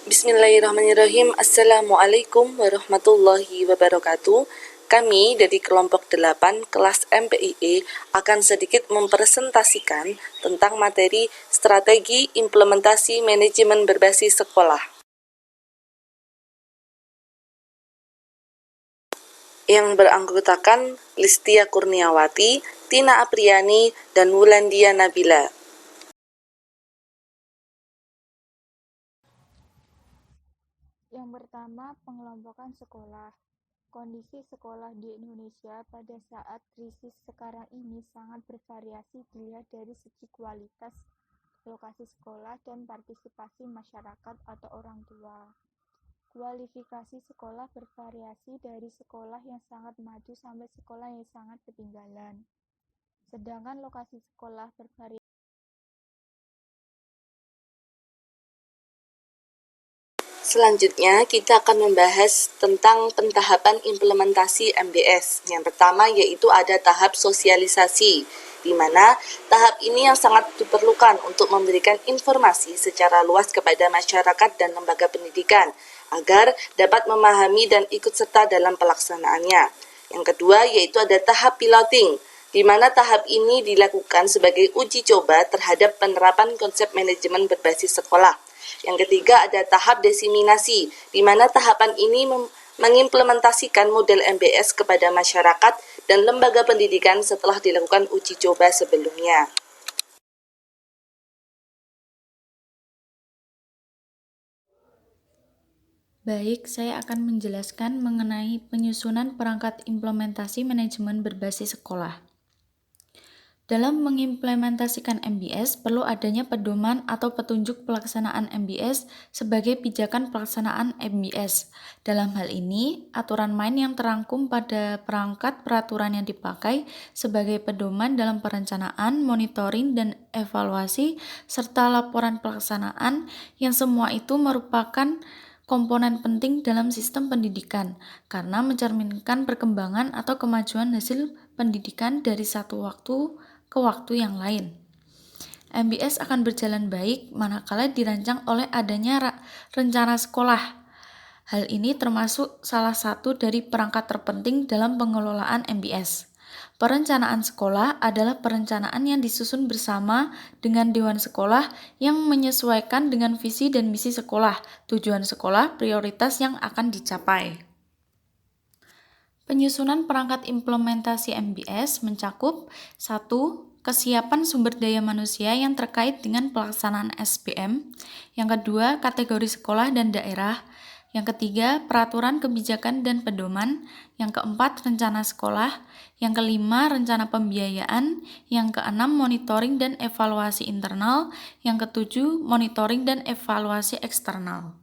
Bismillahirrahmanirrahim. Assalamualaikum warahmatullahi wabarakatuh. Kami dari kelompok 8 kelas MPIE akan sedikit mempresentasikan tentang materi strategi implementasi manajemen berbasis sekolah yang beranggotakan Listia Kurniawati, Tina Apriani, dan Wulandia Nabila. Yang pertama, pengelompokan sekolah. Kondisi sekolah di Indonesia pada saat krisis sekarang ini sangat bervariasi dilihat dari segi kualitas, lokasi sekolah, dan partisipasi masyarakat atau orang tua. Kualifikasi sekolah bervariasi dari sekolah yang sangat maju sampai sekolah yang sangat ketinggalan. Sedangkan lokasi sekolah bervariasi. Selanjutnya, kita akan membahas tentang pentahapan implementasi MBS. Yang pertama yaitu ada tahap sosialisasi, di mana tahap ini yang sangat diperlukan untuk memberikan informasi secara luas kepada masyarakat dan lembaga pendidikan, agar dapat memahami dan ikut serta dalam pelaksanaannya. Yang kedua yaitu ada tahap piloting, di mana tahap ini dilakukan sebagai uji coba terhadap penerapan konsep manajemen berbasis sekolah. Yang ketiga ada tahap diseminasi, di mana tahapan ini mengimplementasikan model MBS kepada masyarakat dan lembaga pendidikan setelah dilakukan uji coba sebelumnya. Baik, saya akan menjelaskan mengenai penyusunan perangkat implementasi manajemen berbasis sekolah. Dalam mengimplementasikan MBS, perlu adanya pedoman atau petunjuk pelaksanaan MBS sebagai pijakan pelaksanaan MBS. Dalam hal ini, aturan main yang terangkum pada perangkat peraturan yang dipakai sebagai pedoman dalam perencanaan, monitoring, dan evaluasi, serta laporan pelaksanaan yang semua itu merupakan komponen penting dalam sistem pendidikan karena mencerminkan perkembangan atau kemajuan hasil pendidikan dari satu waktu ke waktu yang lain. MBS akan berjalan baik manakala dirancang oleh adanya rencana sekolah. Hal ini termasuk salah satu dari perangkat terpenting dalam pengelolaan MBS. Perencanaan sekolah adalah perencanaan yang disusun bersama dengan Dewan Sekolah yang menyesuaikan dengan visi dan misi sekolah, tujuan sekolah, prioritas yang akan dicapai. Penyusunan perangkat implementasi MBS mencakup 1. Kesiapan sumber daya manusia yang terkait dengan pelaksanaan SBM. Yang kedua, kategori sekolah dan daerah. Yang ketiga, peraturan kebijakan dan pedoman. Yang keempat, rencana sekolah. Yang kelima, rencana pembiayaan. Yang keenam, monitoring dan evaluasi internal. Yang ketujuh, monitoring dan evaluasi eksternal.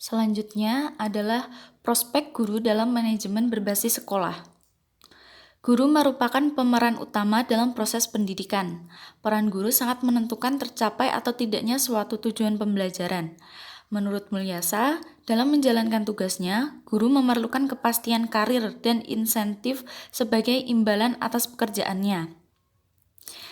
Selanjutnya adalah prospek guru dalam manajemen berbasis sekolah. Guru merupakan pemeran utama dalam proses pendidikan. Peran guru sangat menentukan tercapai atau tidaknya suatu tujuan pembelajaran. Menurut Mulyasa, dalam menjalankan tugasnya, guru memerlukan kepastian karir dan insentif sebagai imbalan atas pekerjaannya.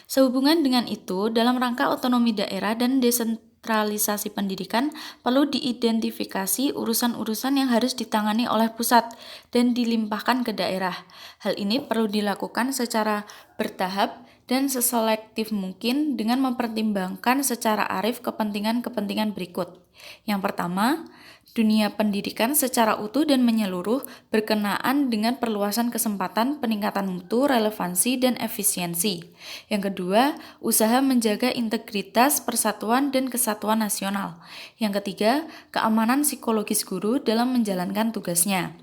Sehubungan dengan itu, dalam rangka otonomi daerah dan desentralisasi pendidikan, perlu diidentifikasi urusan-urusan yang harus ditangani oleh pusat dan dilimpahkan ke daerah. Hal ini perlu dilakukan secara bertahap dan seselektif mungkin dengan mempertimbangkan secara arif kepentingan-kepentingan berikut. Yang pertama, dunia pendidikan secara utuh dan menyeluruh berkenaan dengan perluasan kesempatan, peningkatan mutu, relevansi, dan efisiensi. Yang kedua, usaha menjaga integritas, persatuan, dan kesatuan nasional. Yang ketiga, keamanan psikologis guru dalam menjalankan tugasnya.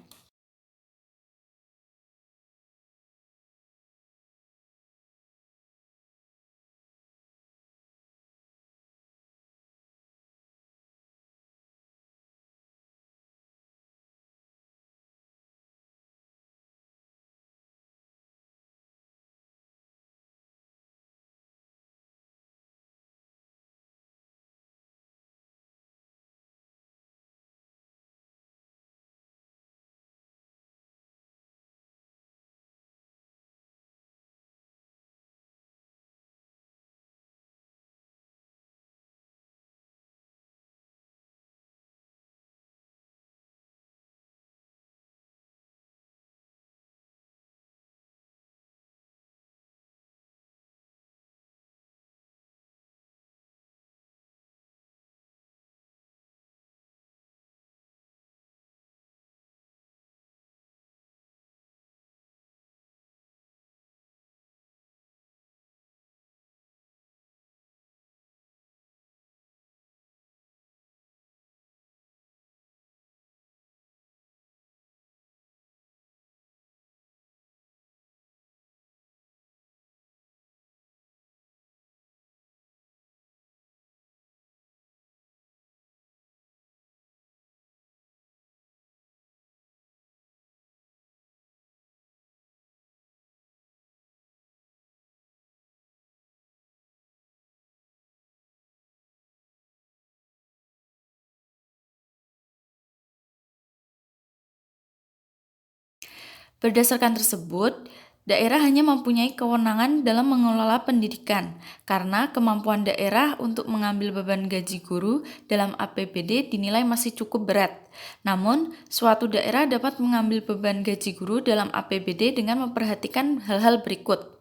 Berdasarkan tersebut, daerah hanya mempunyai kewenangan dalam mengelola pendidikan karena kemampuan daerah untuk mengambil beban gaji guru dalam APBD dinilai masih cukup berat. Namun, suatu daerah dapat mengambil beban gaji guru dalam APBD dengan memperhatikan hal-hal berikut.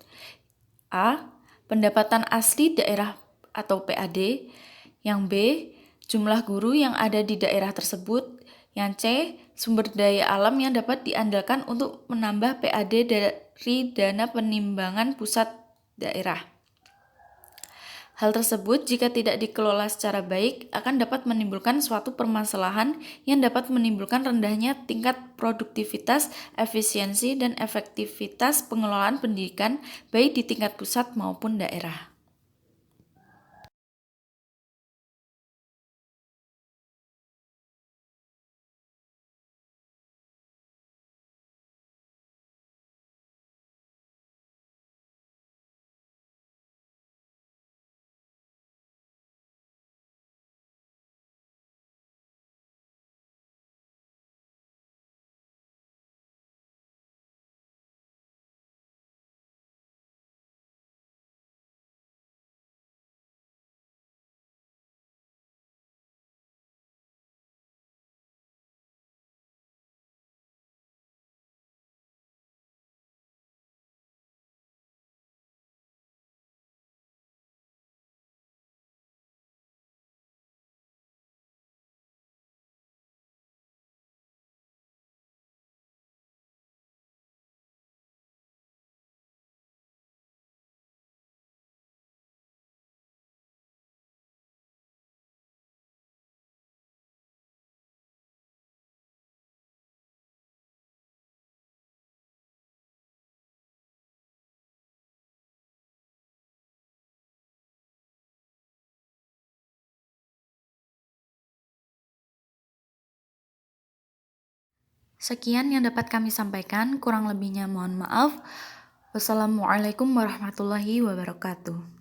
A. Pendapatan asli daerah atau PAD. Yang B. Jumlah guru yang ada di daerah tersebut. Yang C. Sumber daya alam yang dapat diandalkan untuk menambah PAD dari dana penimbangan pusat daerah. Hal tersebut jika tidak dikelola secara baik akan dapat menimbulkan suatu permasalahan yang dapat menimbulkan rendahnya tingkat produktivitas, efisiensi, dan efektivitas pengelolaan pendidikan baik di tingkat pusat maupun daerah. Sekian yang dapat kami sampaikan, kurang lebihnya mohon maaf. Wassalamualaikum warahmatullahi wabarakatuh.